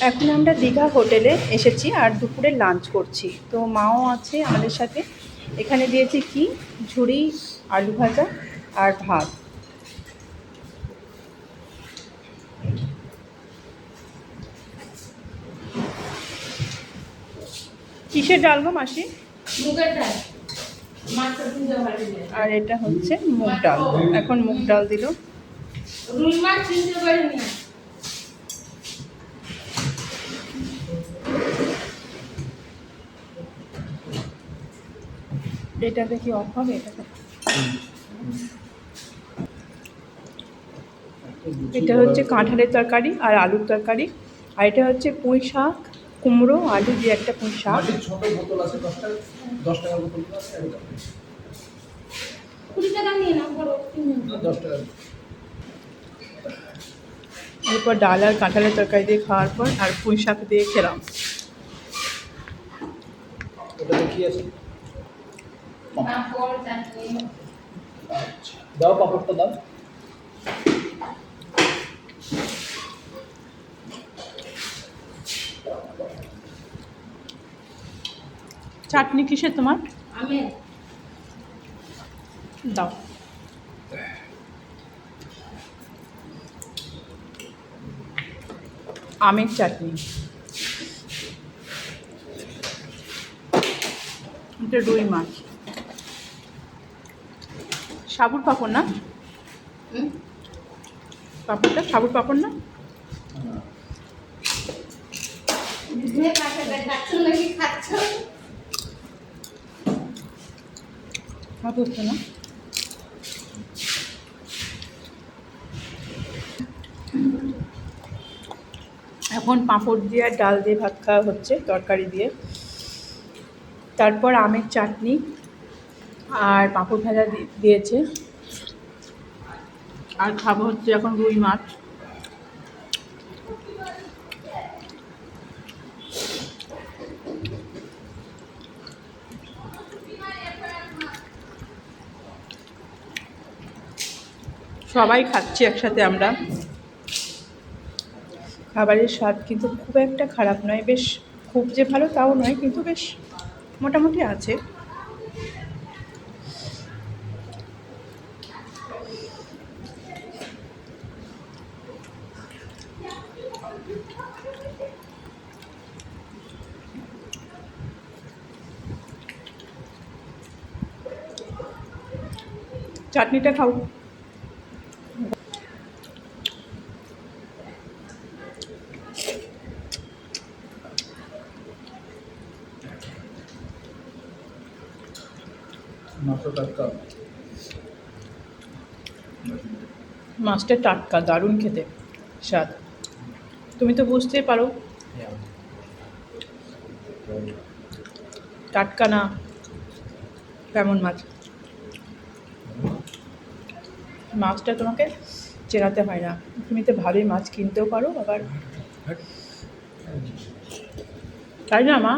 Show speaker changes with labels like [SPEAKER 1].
[SPEAKER 1] এখন আমরা দীঘা হোটেলে এসেছি আর দুপুরে লাঞ্চ করছি। তো মাও আছে আমাদের সাথে। এখানে দিয়েছি কি ঝুড়ি আলু ভাজা আর ভাত। কিসের ডাল গো মাসি?
[SPEAKER 2] মুগের ডাল।
[SPEAKER 1] আর এটা হচ্ছে মুগ ডাল। এখন মুগ ডাল দিল।
[SPEAKER 2] রুই মাছ চিনতে পারিনি।
[SPEAKER 1] এটা দেখি অফ হবে। এটা হচ্ছে কাঁঠালের তরকারি আর আলুর তরকারি। আর এটা হচ্ছে পুঁই শাক, কুমড়ো, আলু দিয়ে একটা পুঁই শাক।
[SPEAKER 3] ছোট বোতল আছে 10 টাকার বোতল আছে
[SPEAKER 2] 20 টাকা নিয়ে নাও, বড়
[SPEAKER 3] 10 টাকা।
[SPEAKER 1] এরপর ডাল আর কাঁঠালের তরকারি দিয়ে খাওয়ার পর আর পুঁই শাক দিয়ে খেলাম।
[SPEAKER 3] ওটা কি আছে?
[SPEAKER 2] পাঁপড়, চাটনি।
[SPEAKER 3] দাও পাপড়টা দাও।
[SPEAKER 1] চাটনি কিসের তোমার?
[SPEAKER 2] আমের।
[SPEAKER 1] দাও। আমের চাটনি। এটা রুই মাছ। সাবুর পাঁপড় না? পাঁপড়টা সাবুর পাঁপড় না?
[SPEAKER 2] দুধে কাছে দেখাচ্ছ নাকি খাচ্ছ?
[SPEAKER 1] হচ্ছে না। এখন পাঁপড় দিয়ে আর ডাল দিয়ে ভাত খাওয়া হচ্ছে তরকারি দিয়ে। তারপর আমের চাটনি আর পাঁপড় ভাজা দিয়েছে। আর খাবো হচ্ছে এখন রুই মাছ। সবাই খাচ্ছি একসাথে আমরা। খাবারের স্বাদ কিন্তু খুব একটা খারাপ নয়, বেশ খুব যে ভালো তাও নয়, কিন্তু বেশ মোটামুটি আছে। চাটনিটা খাও। মাছটা টাটকা, দারুণ খেতে স্বাদ। তুমি তো বুঝতেই পারো টাটকা না কেমন মাছ। মাছটা তোমাকে চেনাতে হয় না, তুমি তো ভালোই মাছ কিনতেও পারো আবার, তাই না মা?